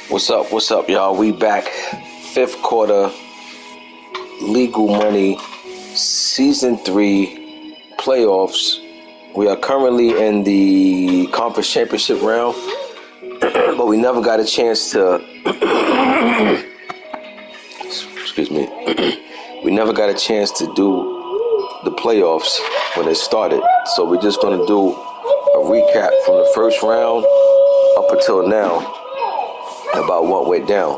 What's up, y'all? We back. Fifth quarter, Legal Money, Season 3, playoffs. We are currently in the conference championship round, but we never got a chance to, excuse me, we never got a chance to do the playoffs when it started. So we're just going to do a recap from the first round up until now about what went down.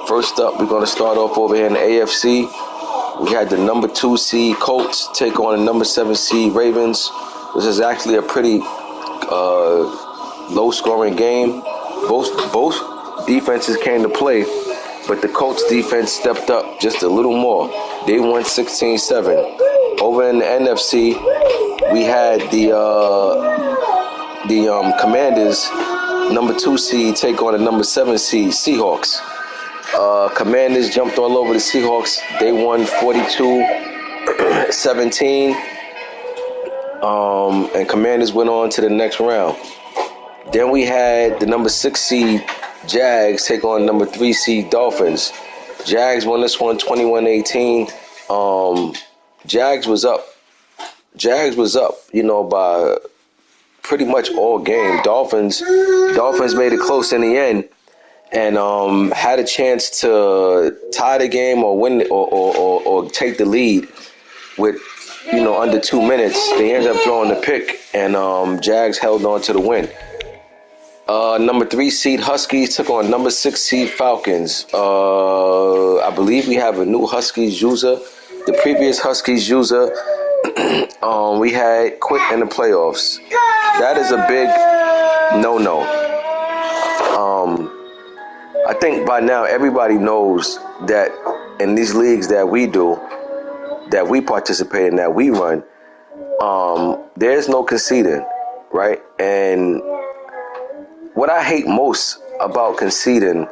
First up, we're going to start off over here in the AFC. We had the number 2 seed Colts take on the number 7 seed Ravens. This is actually a pretty low-scoring game. Both defenses came to play, but the Colts defense stepped up just a little more. They won 16-7. Over in the NFC, we had the Commanders, number 2 seed, take on the number 7 seed Seahawks. Commanders jumped all over the Seahawks. They won 42-17. And Commanders went on to the next round. Then we had the number 6 seed Jags take on number 3 seed Dolphins. Jags won this one 21-18. Jags was up, by pretty much all game. Dolphins made it close in the end and had a chance to tie the game or win or take the lead with under 2 minutes. They ended up throwing the pick and Jags held on to the win. Number 3 seed Huskies took on number 6 seed Falcons. I believe we have a new Huskies user. The previous Huskies user we had quit in the playoffs. That is a big no-no. I think by now everybody knows that in these leagues that we do, that we participate in, that we run, there's no conceding, right? And what I hate most about conceding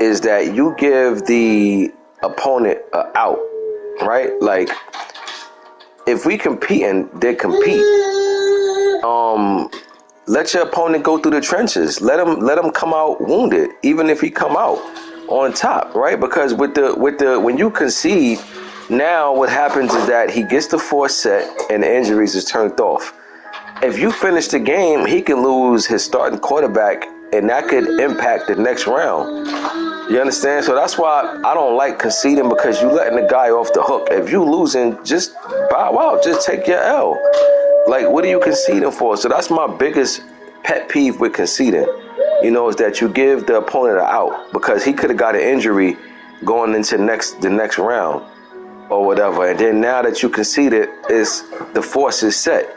is that you give the opponent an out, right? Like, if we competing, they compete. Let your opponent go through the trenches. Let him come out wounded, even if he come out on top, right? Because with the when you concede, now what happens is that he gets the force set and the injuries is turned off. If you finish the game, he can lose his starting quarterback, and that could impact the next round. You understand? So that's why I don't like conceding, because you letting the guy off the hook. If you losing, just bow out. Just take your L. Like, what are you conceding for? So that's my biggest pet peeve with conceding, is that you give the opponent an out, because he could have got an injury going into the next round or whatever. And then now that you conceded, the force is set.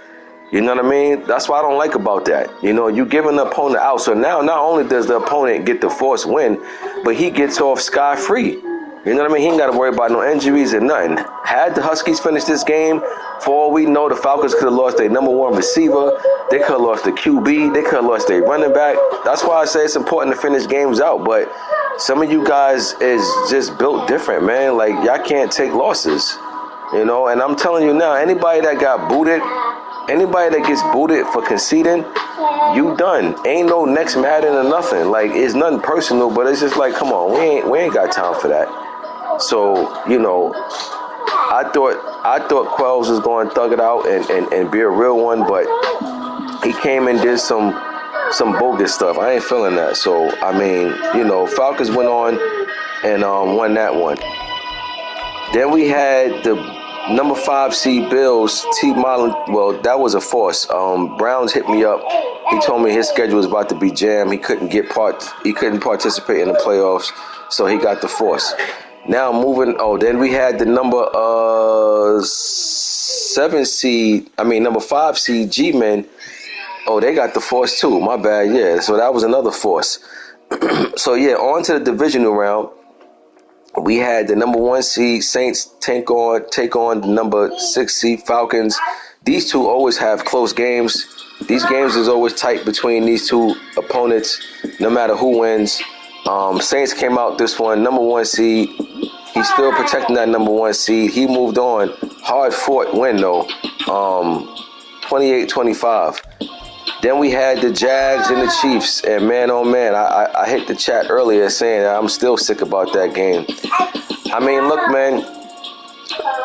You know what I mean? That's what I don't like about that. You giving the opponent out. So now not only does the opponent get the force win, but he gets off scot-free. You know what I mean? He ain't got to worry about no injuries or nothing. Had the Huskies finished this game, for all we know, the Falcons could have lost their number 1 receiver. They could have lost the QB. They could have lost their running back. That's why I say it's important to finish games out. But some of you guys is just built different, man. Like, y'all can't take losses. And I'm telling you now, anybody that got booted, anybody that gets booted for conceding, you done. Ain't no next Madden or nothing. Like, it's nothing personal, but it's just like, come on, we ain't got time for that. So, I thought Quells was going to thug it out and be a real one, but he came and did some bogus stuff. I ain't feeling that. So, I mean, Falcons went on and won that one. Then we had the number 5 seed Bills, T. Marlin. Well, that was a force. Browns hit me up. He told me his schedule was about to be jammed. He couldn't participate in the playoffs, so he got the force. Now moving. Then we had the number 7 seed. Number 5 seed G-Men. They got the force too. My bad. Yeah. So that was another force. So yeah, on to the divisional round. We had the number 1 seed Saints take on the number 6 seed Falcons. These two always have close games. These games is always tight between these two opponents, no matter who wins. Saints came out this one, number 1 seed. He's still protecting that number 1 seed. He moved on. Hard fought win though. 28-25. Then we had the Jags and the Chiefs, and man, oh man, I hit the chat earlier saying that I'm still sick about that game. I mean, look, man,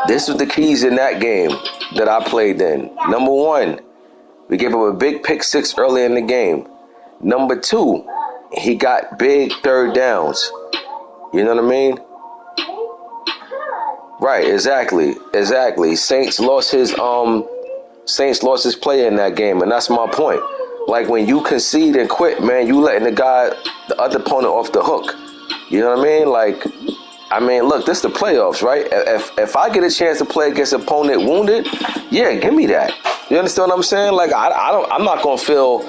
this was the keys in that game that I played in. Number one, we gave up a big pick six early in the game. Number two, he got big third downs. You know what I mean? Right, exactly. Saints lost his play in that game, and that's my point. Like, when you concede and quit, man, you letting the other opponent off the hook. You know what I mean? Like, look, this is the playoffs, right? If I get a chance to play against an opponent wounded, yeah, give me that. You understand what I'm saying? Like, I'm not gonna feel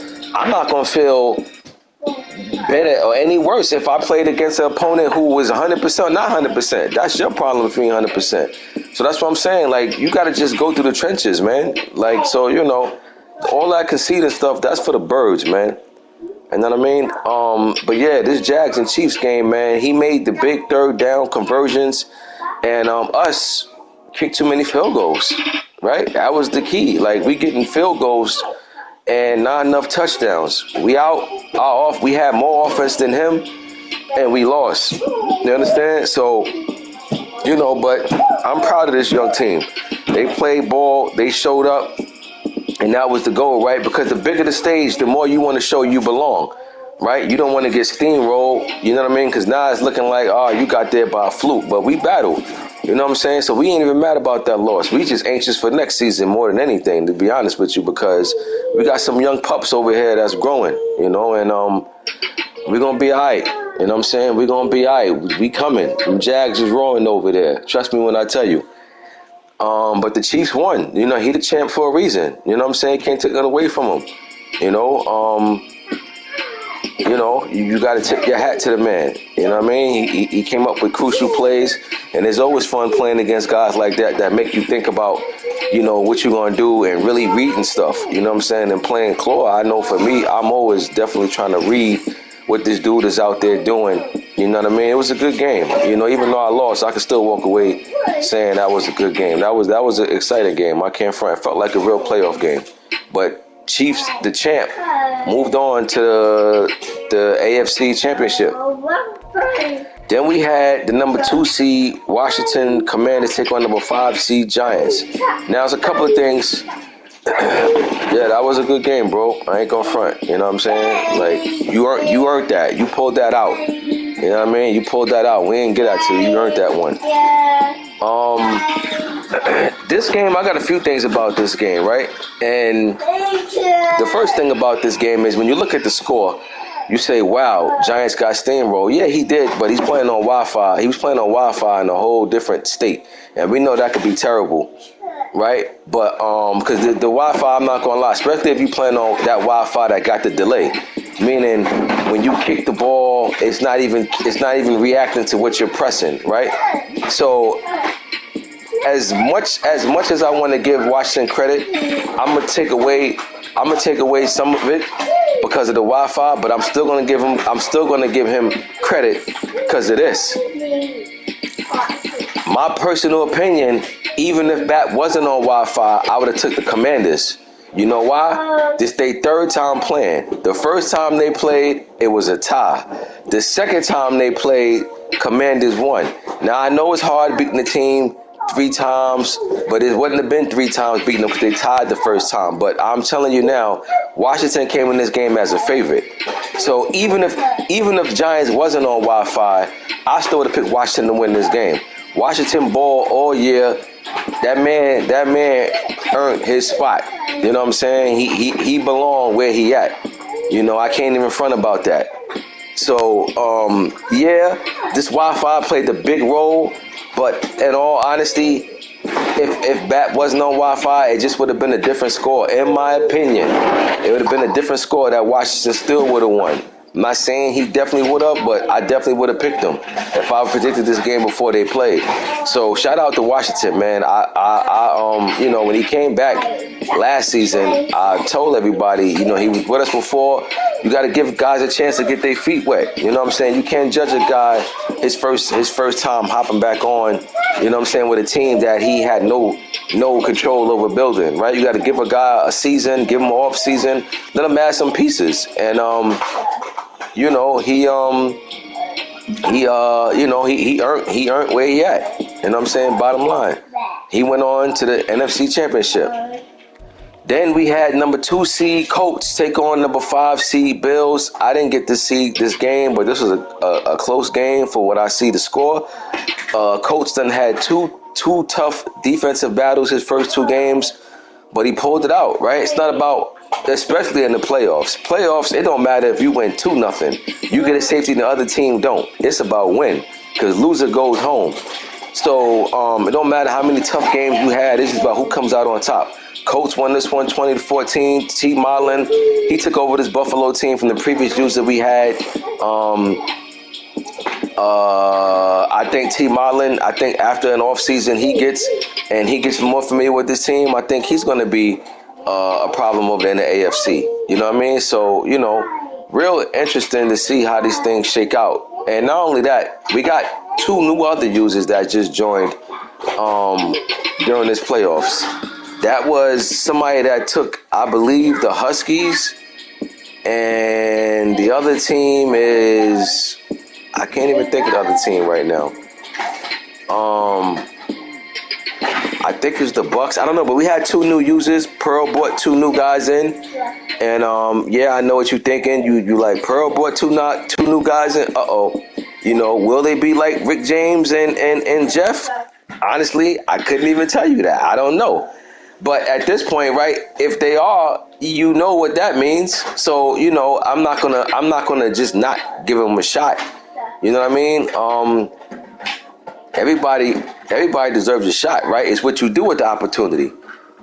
better or any worse if I played against an opponent who was 100%, not 100%. That's your problem if you ain't 100%. So that's what I'm saying. Like, you got to just go through the trenches, man. Like, so, you know, all that conceding stuff, that's for the birds, man. You know what I mean? But yeah, this Jags and Chiefs game, man, he made the big third down conversions, and us kicked too many field goals, right? That was the key. Like, we getting field goals and not enough touchdowns. We had more offense than him, and we lost. You understand? So, you know, but I'm proud of this young team. They played ball, they showed up, and that was the goal, right? Because the bigger the stage, the more you want to show you belong, right? You don't want to get steamrolled, you know what I mean? Because now it's looking like, oh, you got there by a fluke, but we battled. You know what I'm saying? So we ain't even mad about that loss. We just anxious for next season more than anything, to be honest with you, because we got some young pups over here that's growing, you know, and we're going to be all right. You know what I'm saying? We're going to be all right. We coming. Them Jags is rolling over there. Trust me when I tell you. But the Chiefs won. You know, he the champ for a reason. You know what I'm saying? Can't take that away from him. You know, you got to tip your hat to the man. You know what I mean? He came up with crucial plays, and it's always fun playing against guys like that make you think about, you know, what you're going to do and really reading stuff. You know what I'm saying? And playing Claw, I know for me, I'm always definitely trying to read what this dude is out there doing. You know what I mean? It was a good game. You know, even though I lost, I could still walk away saying that was a good game. That was an exciting game. I can't front. It felt like a real playoff game. But Chiefs, the champ, moved on to the AFC Championship. Then we had the number 2 seed Washington Commanders take on number 5 seed Giants. Now, there's a couple of things. Yeah, that was a good game, bro. I ain't gonna front. You know what I'm saying? Like, you earned that. You pulled that out. You know what I mean? You pulled that out. We didn't get that to you. You earned that one. This game, I got a few things about this game, right? And the first thing about this game is when you look at the score, you say, wow, Giants got steamrolled. Yeah, he did, but he's playing on Wi-Fi. He was playing on Wi-Fi in a whole different state. And we know that could be terrible, right? But because the Wi-Fi, I'm not going to lie, especially if you playing on that Wi-Fi that got the delay. Meaning when you kick the ball, it's not even reacting to what you're pressing, right? So as much as I want to give Washington credit, I'm gonna take away some of it because of the Wi-Fi, but I'm still gonna give him credit because of this. My personal opinion, even if that wasn't on Wi-Fi, I would have took the Commanders. You know why? This their third time playing. The first time they played, it was a tie. The second time they played, Commanders won. Now, I know it's hard beating the team 3 times, but it wouldn't have been 3 times beating them because they tied the first time. But I'm telling you now, Washington came in this game as a favorite. So even if Giants wasn't on Wi-Fi, I still would have picked Washington to win this game. Washington ball all year. That man earned his spot. You know what I'm saying? He belonged where he at. You know, I can't even front about that. So, yeah, this Wi-Fi played a big role. But in all honesty, if Bat wasn't on Wi-Fi, it just would have been a different score. In my opinion, it would have been a different score that Washington still would have won. I'm not saying he definitely would have, but I definitely would have picked him if I predicted this game before they played. So shout out to Washington, man. When he came back last season, I told everybody, he was with us before. You got to give guys a chance to get their feet wet. You know what I'm saying? You can't judge a guy his first time hopping back on. You know what I'm saying, with a team that he had no control over building, right? You got to give a guy a season, give him an off season, let him add some pieces, and he earned where he at. You know what I'm saying? Bottom line, he went on to the NFC Championship. Then we had number 2 seed Colts take on number 5 seed Bills. I didn't get to see this game, but this was a close game for what I see the score. Colts done had two tough defensive battles his first 2 games, but he pulled it out, right? It's not about, especially in the playoffs. Playoffs, it don't matter if you win 2-0. You get a safety and the other team don't. It's about win, because loser goes home. So it don't matter how many tough games you had. It's just about who comes out on top. Colts won this one 20-14. T. Marlin, he took over this Buffalo team from the previous user we had. I think T. Marlin, after an offseason he gets more familiar with this team, I think he's going to be a problem over there in the AFC. You know what I mean? So, real interesting to see how these things shake out. And not only that, we got 2 new other users that just joined during this playoffs. That was somebody that took, I believe, the Huskies, and the other team is, I can't even think of the other team right now. I think it's the Bucks. I don't know, but we had 2 new users. Pearl brought 2 new guys in, and I know what you're thinking. You like, Pearl brought 2 new guys in. Will they be like Rick James and Jeff? Honestly, I couldn't even tell you that. I don't know. But at this point, right, if they are, you know what that means. So, I'm not gonna just not give them a shot. You know what I mean? Everybody deserves a shot, right? It's what you do with the opportunity.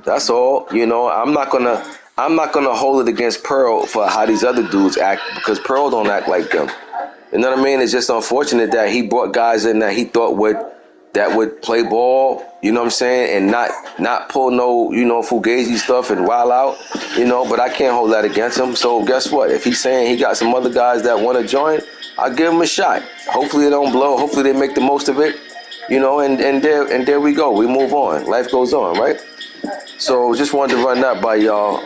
That's all. I'm not gonna hold it against Pearl for how these other dudes act, because Pearl don't act like them. You know what I mean? It's just unfortunate that he brought guys in that he thought would play ball, you know what I'm saying, and not pull no, fugazi stuff and wild out, but I can't hold that against him. So guess what? If he's saying he got some other guys that want to join, I'll give him a shot. Hopefully they don't blow. Hopefully they make the most of it, and there we go. We move on. Life goes on, right? So just wanted to run that by y'all.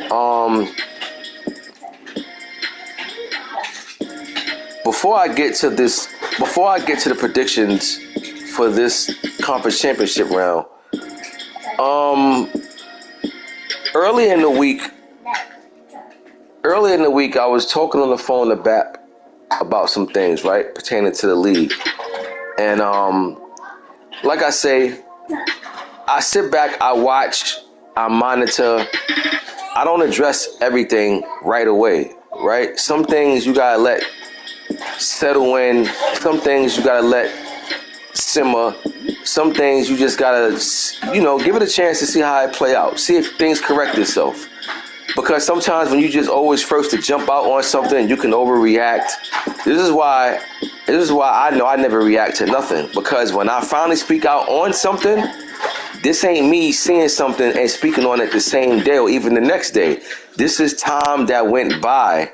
Before I get to the predictions for this conference championship round, early in the week, I was talking on the phone to BAP about some things, right, pertaining to the league. And like I say, I sit back, I watch, I monitor. I don't address everything right away, right? Some things you gotta let settle in. Some things you gotta let simmer. Some things you just gotta, give it a chance to see how it play out. See if things correct itself. Because sometimes when you just always first to jump out on something, you can overreact. This is why I know I never react to nothing. Because when I finally speak out on something, this ain't me seeing something and speaking on it the same day or even the next day. This is time that went by,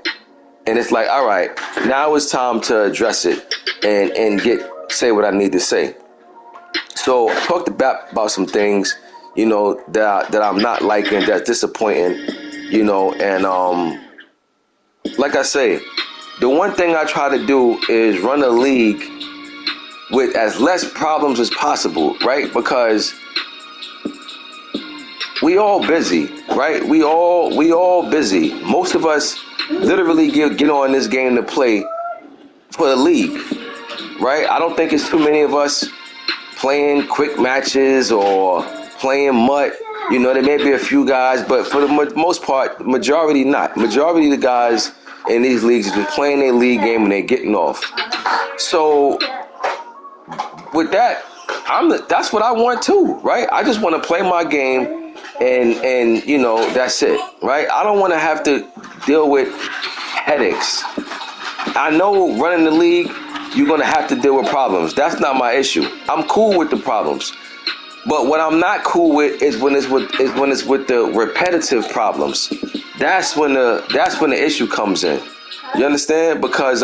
and it's like, all right, now it's time to address it and say what I need to say. So I talked to BAP about some things, that I'm not liking, that's disappointing, and like I say, the one thing I try to do is run a league with as less problems as possible, right? Because we all busy, right? We all busy. Most of us literally get on this game to play for the league, right? I don't think it's too many of us playing quick matches or playing MUT. There may be a few guys, but for the most part, majority not. Majority of the guys in these leagues is just playing their league game and they're getting off. So with that, that's what I want too, right? I just want to play my game and that's it, right? I don't want to have to deal with headaches. I know running the league, you're gonna have to deal with problems. That's not my issue. I'm cool with the problems. But what I'm not cool with is when it's with the repetitive problems. That's when the issue comes in. You understand? Because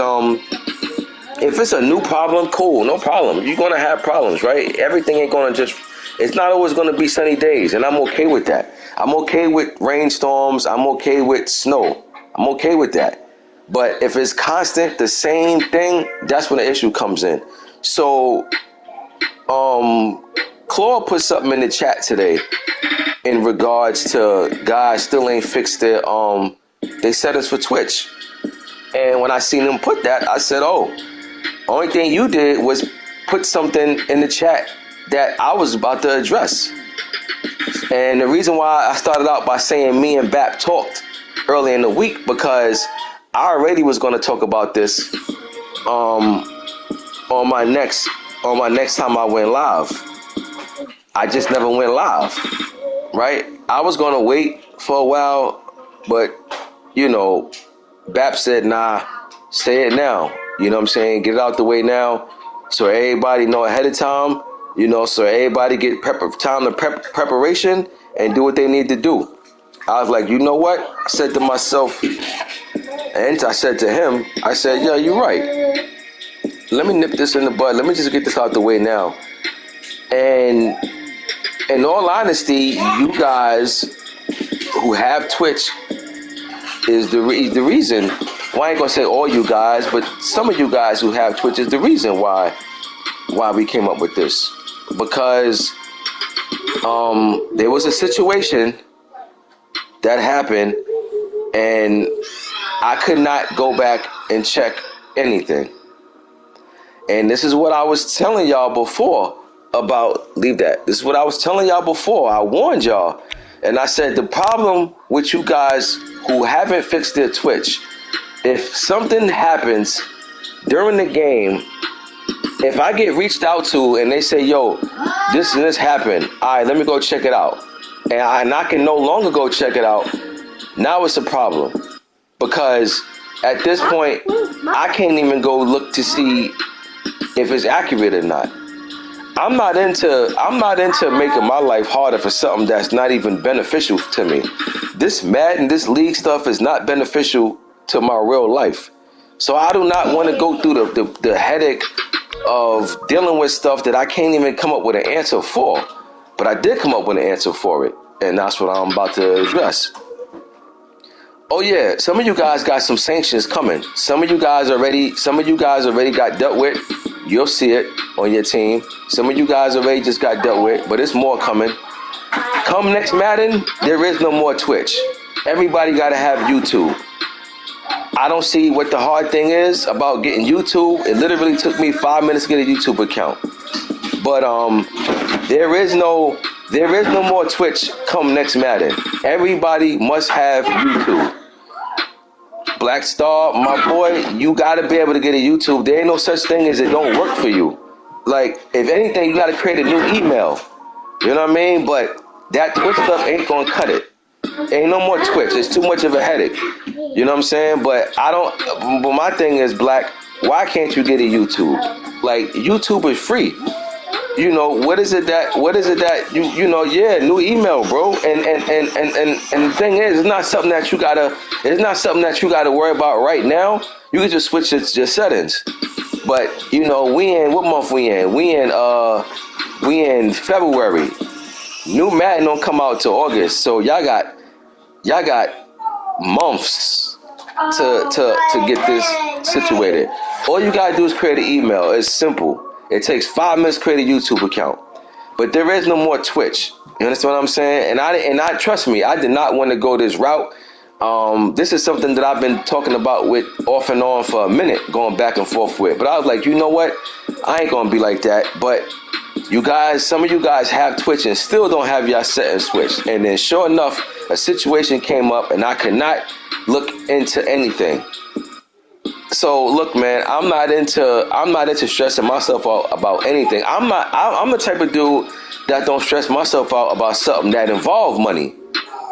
if it's a new problem, cool, no problem. You're gonna have problems, right? Everything ain't gonna just. It's not always gonna be sunny days, and I'm okay with that. I'm okay with rainstorms. I'm okay with snow. I'm okay with that. But if it's constant, the same thing, that's when the issue comes in. So, Claude put something in the chat today in regards to guys still ain't fixed their settings for Twitch. And when I seen him put that, I said, oh, only thing you did was put something in the chat that I was about to address. And the reason why I started out by saying me and Bap talked early in the week, because I already was going to talk about this on my next time I went live. I just never went live, right? I was going to wait for a while, but, Bap said, nah, say it now. You know what I'm saying? Get it out the way now so everybody know ahead of time, so everybody get preparation and do what they need to do. I was like, you know what? I said to myself, and I said to him, I said, yeah, you're right. Let me nip this in the bud. Let me just get this out the way now. And in all honesty, you guys who have Twitch is the reason. Well, I ain't gonna say all you guys, but some of you guys who have Twitch is the reason why we came up with this. Because there was a situation that happened, and I could not go back and check anything. And this is what I was telling y'all before about, leave that. This is what I was telling y'all before. I warned y'all. And I said the problem with you guys who haven't fixed their Twitch, if something happens during the game, if I get reached out to and they say, yo, this and this happened, all right, let me go check it out. And I can no longer go check it out. Now it's a problem. Because at this point, I can't even go look to see if it's accurate or not. I'm not into making my life harder for something that's not even beneficial to me. This Madden, this league stuff is not beneficial to my real life. So I do not want to go through the headache of dealing with stuff that I can't even come up with an answer for. But I did come up with an answer for it, and that's what I'm about to address. Oh yeah, some of you guys got some sanctions coming. Some of you guys already got dealt with. You'll see it on your team. Some of you guys already just got dealt with, but it's more coming. Come next Madden, there is no more Twitch. Everybody got to have YouTube. I don't see what the hard thing is about getting YouTube. It literally took me 5 minutes to get a YouTube account. But there is no more Twitch come next Madden. Everybody must have YouTube. Black Star, my boy, you gotta be able to get a YouTube. There ain't no such thing as it don't work for you. Like, if anything, you gotta create a new email. You know what I mean? But that Twitch stuff ain't gonna cut it. Ain't no more Twitch. It's too much of a headache. You know what I'm saying? But my thing is, Black, why can't you get a YouTube? Like, YouTube is free. What is it that new email, bro. And the thing is, it's not something that you gotta worry about right now. You can just switch your settings. But we in, what month we in? We in February. New Madden don't come out till August. So y'all got months to get this situated. All you gotta do is create an email. It's simple. It takes 5 minutes to create a YouTube account. But there is no more Twitch. You understand what I'm saying? And I trust me, I did not want to go this route. This is something that I've been talking about with off and on for a minute, going back and forth with. But I was like, you know what? I ain't gonna be like that. But you guys, some of you guys have Twitch and still don't have your settings switched. And then sure enough, a situation came up and I could not look into anything. So look, man, I'm not into stressing myself out about anything. I'm the type of dude that don't stress myself out about something that involves money,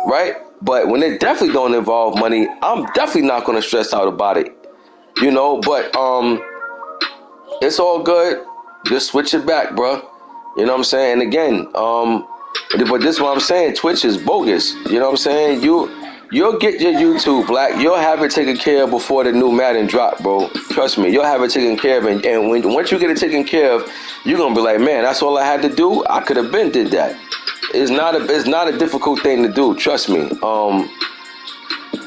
right? But when it definitely don't involve money, I'm definitely not going to stress out about it. But it's all good. Just switch it back, bro. You know what I'm saying? And again, but this is what I'm saying. Twitch is bogus. You know what I'm saying? You'll get your YouTube, Black. You'll have it taken care of before the new Madden drop, bro. Trust me. You'll have it taken care of, and once you get it taken care of, you're gonna be like, man, that's all I had to do. I could have been did that. It's not a difficult thing to do. Trust me.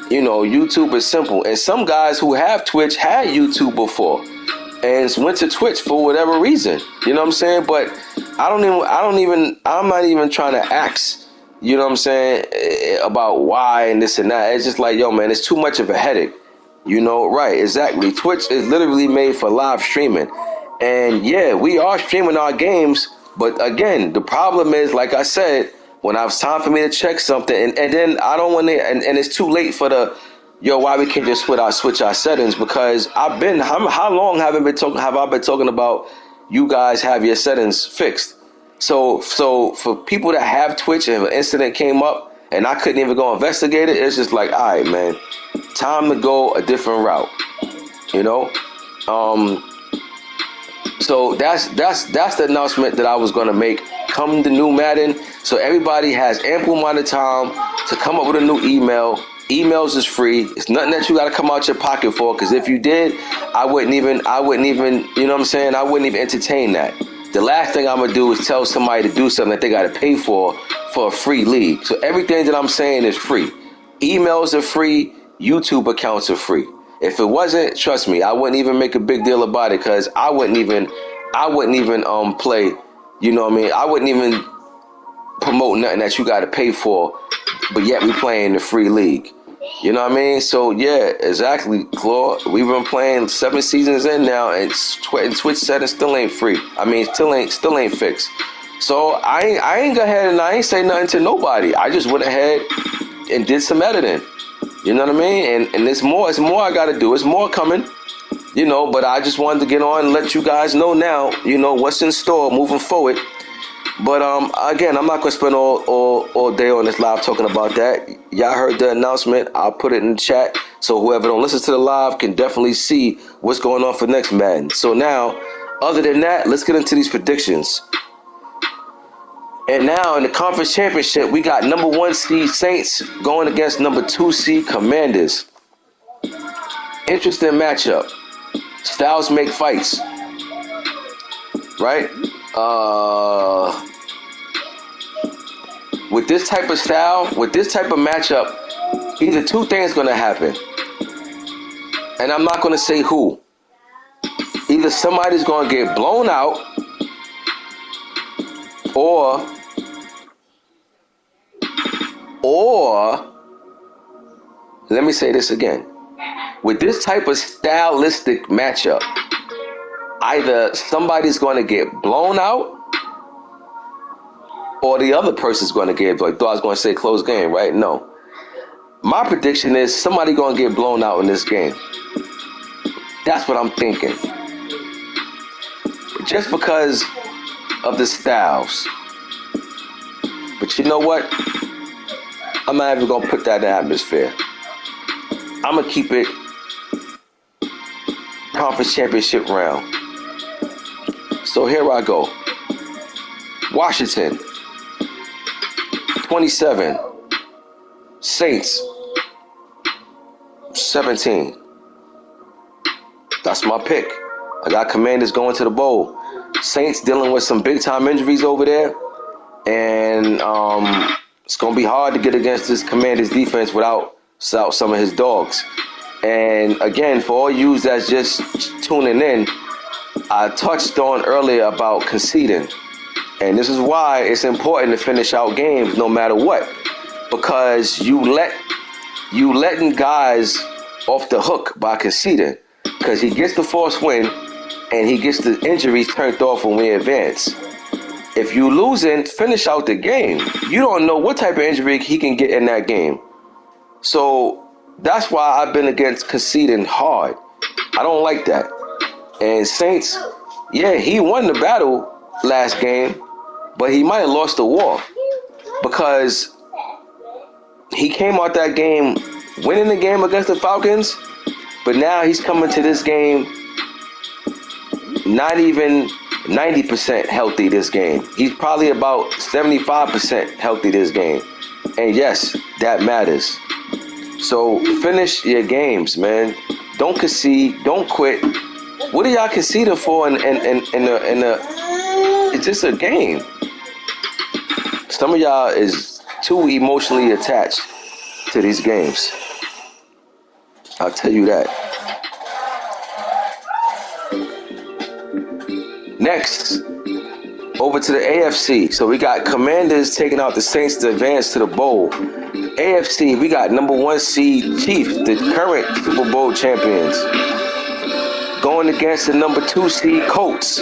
YouTube is simple. And some guys who have Twitch had YouTube before and went to Twitch for whatever reason. You know what I'm saying? But I'm not even trying to ask, you know what I'm saying, about why and this and that. It's just like, yo, man, it's too much of a headache. Right, exactly. Twitch is literally made for live streaming. And yeah, we are streaming our games, but again, the problem is, like I said, when it's time for me to check something, and then I don't want to, and it's too late for why we can't just switch our settings, because how long have I been talking about you guys have your settings fixed? So for people that have Twitch and if an incident came up and I couldn't even go investigate it, it's just like, all right, man, time to go a different route, So that's the announcement that I was going to make. Come the new Madden, so everybody has ample amount of time to come up with a new email. Emails is free. It's nothing that you got to come out your pocket for, because if you did, I wouldn't even, you know what I'm saying? I wouldn't even entertain that. The last thing I'm going to do is tell somebody to do something that they got to pay for a free league. So everything that I'm saying is free. Emails are free. YouTube accounts are free. If it wasn't, trust me, I wouldn't even make a big deal about it, because I wouldn't even play, you know what I mean? I wouldn't even promote nothing that you got to pay for, but yet we playing the free league. You know what I mean? So yeah, exactly, Claude. We've been playing 7 seasons in now, and Twitch settings still ain't free. I mean, still ain't fixed. So I ain't go ahead and I ain't say nothing to nobody. I just went ahead and did some editing. You know what I mean? And it's more I got to do. It's more coming. But I just wanted to get on and let you guys know now, what's in store moving forward. But again, I'm not gonna spend all day on this live talking about that. Y'all heard the announcement. I'll put it in the chat so whoever don't listen to the live can definitely see what's going on for next Madden. So now, other than that, let's get into these predictions. And now in the conference championship, we got number 1 seed Saints going against number 2 seed Commanders. Interesting matchup. Styles make fights, right? With this type of style, with this type of matchup, either two things going to happen. And I'm not going to say who. Either somebody's going to get blown out, or let me say this again. With this type of stylistic matchup, either somebody's going to get blown out, or the other person's going to get, like, I was going to say close game, right? No. My prediction is somebody going to get blown out in this game. That's what I'm thinking. Just because of the styles. But you know what? I'm not even going to put that in the atmosphere. I'm going to keep it conference championship round. So here I go. Washington, 27. Saints, 17. That's my pick. I got Commanders going to the bowl. Saints dealing with some big time injuries over there. And it's going to be hard to get against this Commanders defense without some of his dogs. And again, for all you that's just tuning in, I touched on earlier about conceding. And this is why it's important to finish out games no matter what. Because you letting guys off the hook by conceding. Because he gets the forced win and he gets the injuries turned off when we advance. If you losing, finish out the game. You don't know what type of injury he can get in that game. So that's why I've been against conceding hard. I don't like that. And Saints, yeah, he won the battle last game, but he might have lost the war because he came out that game winning the game against the Falcons, But now he's coming to this game not even 90% healthy this game. He's probably about 75% healthy this game. And yes, that matters. So finish your games, man. Don't concede. Don't quit. What are y'all conceding for in the it's just a game. Some of y'all is too emotionally attached to these games. I'll tell you that. Next, over to the AFC. So we got Commanders taking out the Saints to advance to the bowl. AFC, we got number 1 seed Chiefs, the current Super Bowl champions, going against the number 2 seed Colts.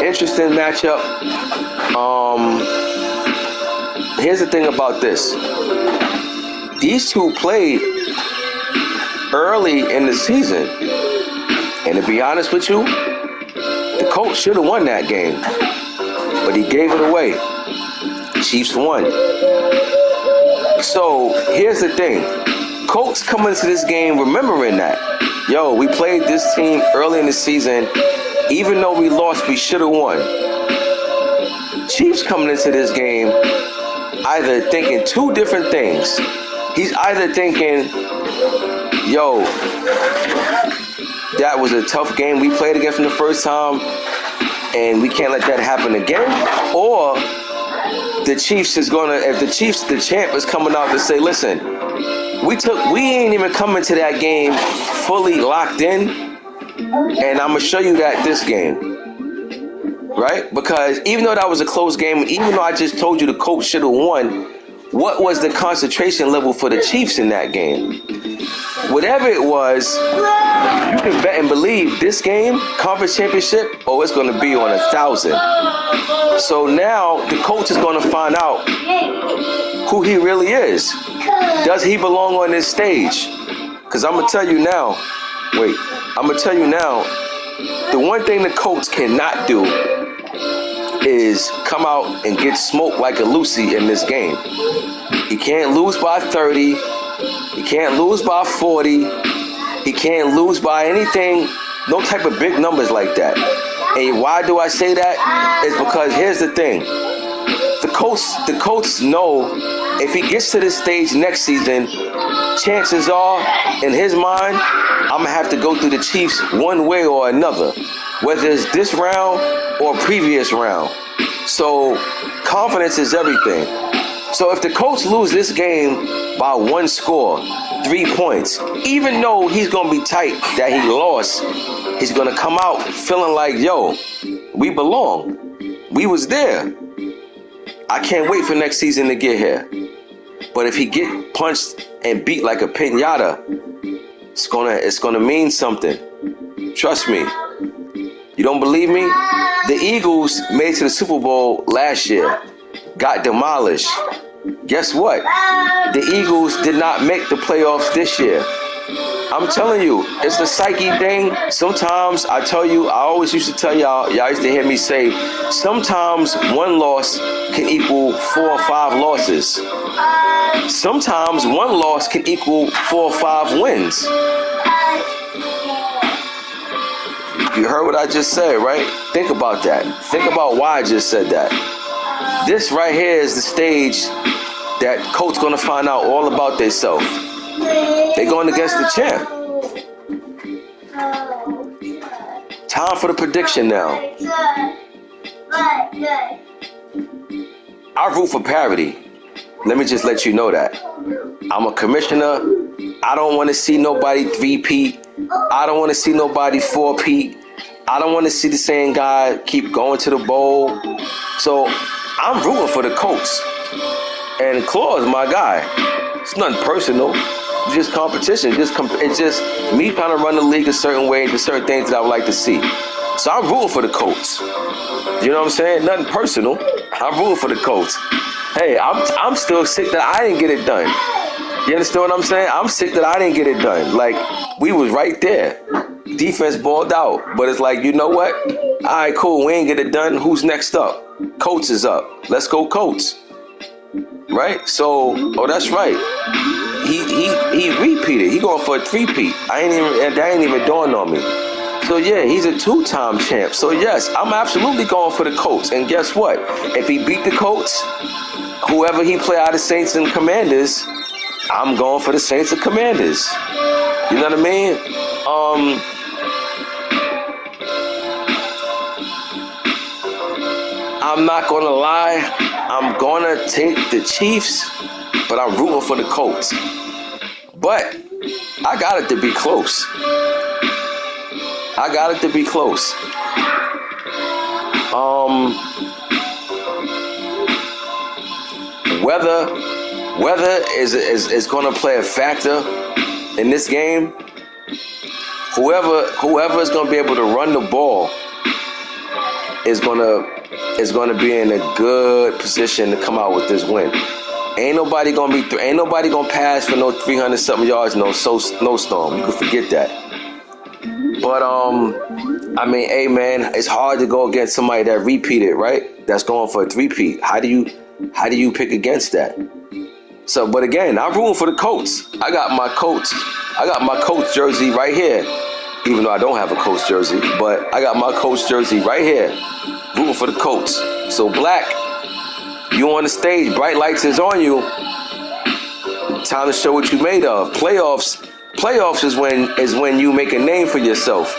Interesting matchup. Here's the thing about this. These two played early in the season. And to be honest with you, the Colts should have won that game. But he gave it away. Chiefs won. So here's the thing. Colts come into this game remembering that. Yo, we played this team early in the season. Even though we lost, we should have won. Chiefs coming into this game either thinking two different things. He's either thinking, yo, that was a tough game we played against from the first time, and we can't let that happen again. Or the Chiefs is gonna, if the champ is coming out to say, listen, we ain't even coming to that game fully locked in, and I'm gonna show you that this game. Right? Because even though that was a close game, even though I just told you the Colts should have won, what was the concentration level for the Chiefs in that game? Whatever it was, you can bet and believe this game, conference championship, oh, it's going to be on 1,000. So now the coach is going to find out who he really is. Does he belong on this stage? Because I'm going to tell you now, the one thing the Colts cannot do is come out and get smoked like a Lucy in this game. He can't lose by 30. He can't lose by 40. He can't lose by anything, no type of big numbers like that. And why do I say that? It's because here's the thing. The Colts know if he gets to this stage next season, chances are, in his mind, I'm going to have to go through the Chiefs one way or another, whether it's this round or previous round. So confidence is everything. So if the Colts lose this game by one score, 3 points, even though he's going to be tight that he lost, he's going to come out feeling like, yo, we belong. We was there. I can't wait for next season to get here. But if he get punched and beat like a piñata, it's gonna mean something. Trust me. You don't believe me? The Eagles made it to the Super Bowl last year, got demolished. Guess what? The Eagles did not make the playoffs this year. I'm telling you, it's a psyche thing. Sometimes I always used to tell y'all used to hear me say, sometimes one loss can equal 4 or 5 losses. Sometimes one loss can equal 4 or 5 wins. You heard what I just said, right? Think about that. Think about why I just said that. This right here is the stage that coach gonna find out all about themselves. They're going against the champ. Time for the prediction now. I root for parity. Let me just let you know that. I'm a commissioner. I don't want to see nobody 3-peat. I don't want to see nobody 4-peat. I don't want to see the same guy keep going to the bowl. So I'm rooting for the Colts. And Claus, my guy. It's nothing personal. It's just competition. It's just me trying to run the league a certain way to certain things that I would like to see. So I'm rooting for the Colts. You know what I'm saying? Nothing personal. I'm rooting for the Colts. Hey, I'm still sick that I didn't get it done. You understand what I'm saying? I'm sick that I didn't get it done. Like, we was right there. Defense balled out. But it's like, you know what? All right, cool. We ain't get it done. Who's next up? Colts is up. Let's go Colts. Right? So, oh, that's right. he repeated. He going for a three-peat. That ain't even dawned on me. So yeah, he's a two-time champ. So yes, I'm absolutely going for the Colts. And guess what? If he beat the Colts, whoever he play out of Saints and Commanders, I'm going for the Saints and Commanders. You know what I mean? I'm not gonna lie. I'm gonna take the Chiefs, but I'm rooting for the Colts. But I got it to be close. Weather is going to play a factor in this game. Whoever is going to be able to run the ball is going to be in a good position to come out with this win. Ain't nobody gonna pass for no 300 something yards, no snowstorm. You can forget that. But I mean, hey man, it's hard to go against somebody that repeated, right? That's going for a three-peat. How do you pick against that? So, but again, I'm rooting for the Colts. I got my Colts jersey right here. Even though I don't have a Colts jersey, but I got my Colts jersey right here. Rooting for the Colts. So Black, you on the stage, bright lights is on you. Time to show what you made of. Playoffs is when you make a name for yourself.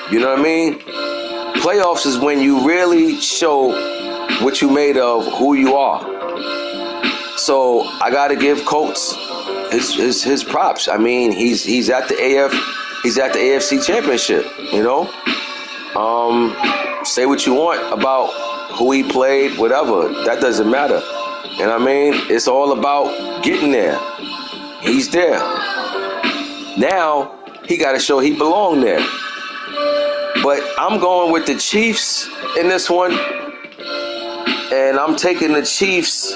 You know what I mean? Playoffs is when you really show what you made of, who you are. So I gotta give Colts his props. I mean, he's at the AFC Championship. You know, say what you want about who he played, whatever. That doesn't matter. You know what I mean? It's all about getting there. He's there. Now he got to show he belonged there. But I'm going with the Chiefs in this one, and I'm taking the Chiefs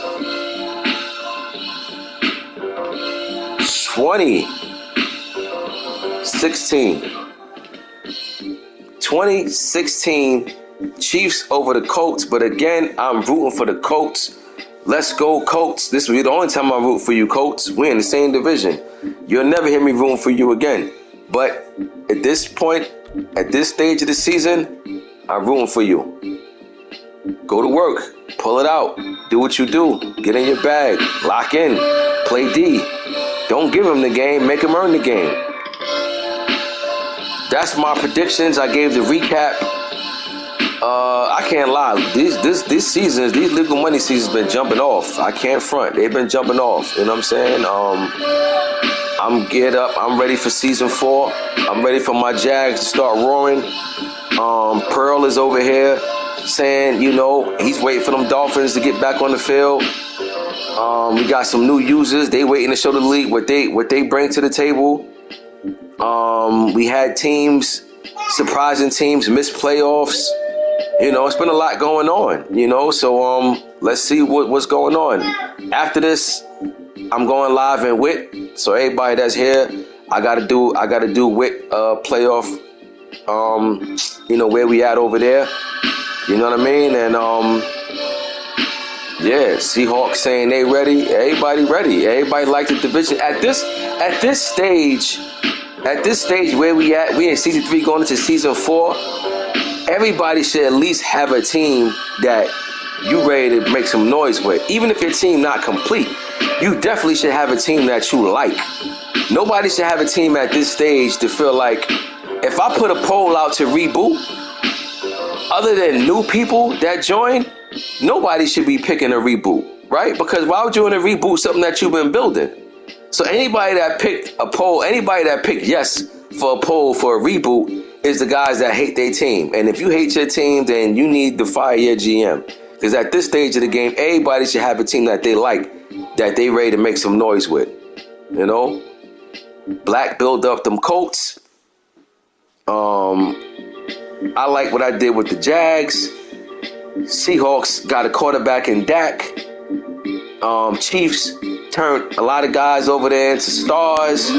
2016. 2016 Chiefs over the Colts, but again, I'm rooting for the Colts. Let's go, Colts. This will be the only time I root for you, Colts. We're in the same division. You'll never hear me rooting for you again. But at this point, at this stage of the season, I'm rooting for you. Go to work. Pull it out. Do what you do. Get in your bag. Lock in. Play D. Don't give him the game. Make him earn the game. That's my predictions. I gave the recap. I can't lie. These seasons, these legal money seasons been jumping off. I can't front. They've been jumping off. You know what I'm saying? I'm geared up. I'm ready for season 4. I'm ready for my Jags to start roaring. Pearl is over here saying, you know, he's waiting for them Dolphins to get back on the field. We got some new users. They waiting to show the league what they bring to the table. We had surprising teams miss playoffs. You know, it's been a lot going on, you know, so let's see what's going on. After this, I'm going live in WIT. So everybody that's here, I gotta do WIT playoff, you know, where we at over there. You know what I mean? And yeah, Seahawks saying they ready. Everybody ready. Everybody like the division. At this stage where we at, we in season 3 going into season 4. Everybody should at least have a team that you ready to make some noise with. Even if your team not complete, you definitely should have a team that you like. Nobody should have a team at this stage to feel like, if I put a poll out to reboot, other than new people that join, nobody should be picking a reboot, right? Because why would you want to reboot something that you've been building? So anybody that picked a poll, anybody that picked yes for a poll for a reboot is the guys that hate their team. And if you hate your team, then you need to fire your GM. Because at this stage of the game, everybody should have a team that they like, that they ready to make some noise with. You know? Black build up them Colts. I like what I did with the Jags. Seahawks got a quarterback in Dak. Chiefs turned a lot of guys over there into stars.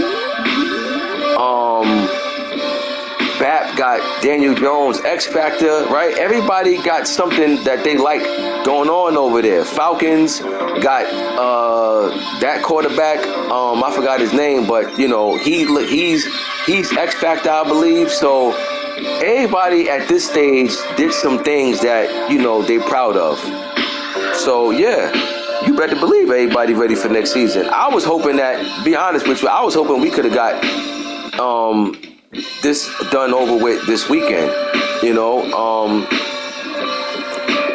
got Daniel Jones, X Factor, right? Everybody got something that they like going on over there. Falcons got that quarterback. I forgot his name, but you know he's X Factor, I believe. So everybody at this stage did some things that you know they proud of. So yeah, you better believe everybody ready for next season. I was hoping that, be honest with you, I was hoping we could have got this done over with this weekend. You know,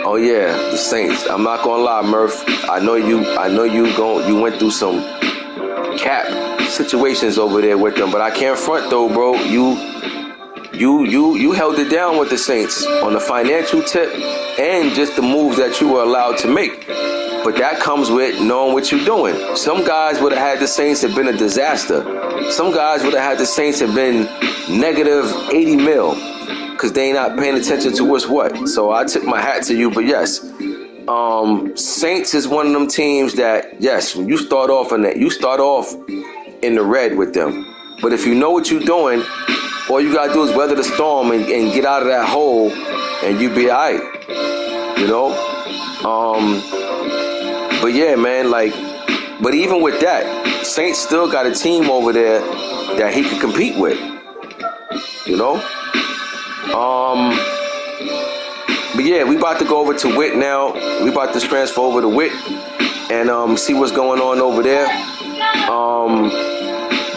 oh yeah, the Saints. I'm not gonna lie, Murph. I know you went through some cap situations over there with them, but I can't front though, bro. You held it down with the Saints on the financial tip and just the moves that you were allowed to make. But that comes with knowing what you're doing. Some guys would have had the Saints have been a disaster. Some guys would have had the Saints have been negative 80 mil because they ain't not paying attention to what's what. So I tip my hat to you. But yes, Saints is one of them teams that, yes, when you start off in that, you start off in the red with them. But if you know what you're doing, all you got to do is weather the storm and get out of that hole and you be all right. You know? But yeah, man, like, but even with that, Saints still got a team over there that he can compete with. You know? But yeah, we about to go over to Witt now. We about to transfer over to Witt and see what's going on over there.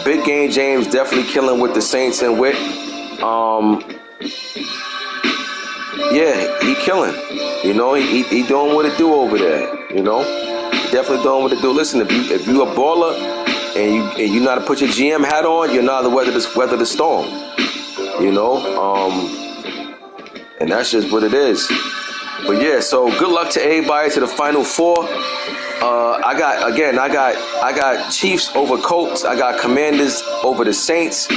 Big Game James definitely killing with the Saints and Witt. Yeah, he killing. You know, he doing what it do over there. You know, definitely doing what it do. Listen, if you a baller and you know how to put your GM hat on, you're not to weather the storm. You know, and that's just what it is. But yeah, so good luck to everybody to the Final Four. I got Chiefs over Colts. I got Commanders over the Saints.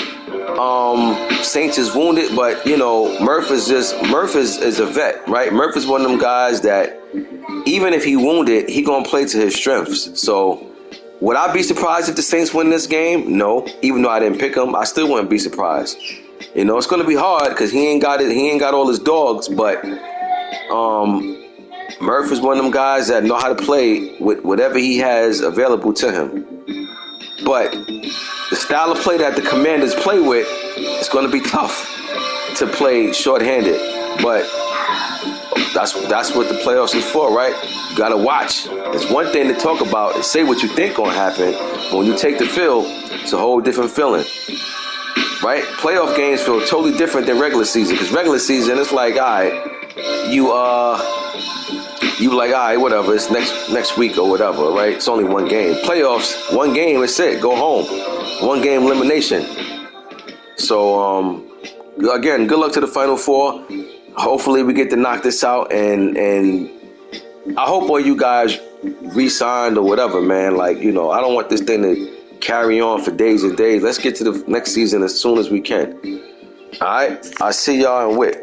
Saints is wounded, but you know, Murph is a vet, right? Murph is one of them guys that even if he wounded, he gonna play to his strengths. So would I be surprised if the Saints win this game? No. Even though I didn't pick them, I still wouldn't be surprised. You know, it's gonna be hard because he ain't got all his dogs, but Murph is one of them guys that know how to play with whatever he has available to him. But the style of play that the Commanders play with, it's going to be tough to play shorthanded. But that's what the playoffs is for, right? You got to watch. It's one thing to talk about and say what you think going to happen. But when you take the field, it's a whole different feeling. Right? Playoff games feel totally different than regular season. Because regular season, it's like, all right, you like, all right, whatever, it's next week or whatever, right? It's only one game. Playoffs, one game, it's it, go home. One game elimination. So, again, good luck to the Final Four. Hopefully we get to knock this out, and I hope all you guys re-signed or whatever, man. Like, you know, I don't want this thing to carry on for days and days. Let's get to the next season as soon as we can. All right? I'll see y'all in Witt.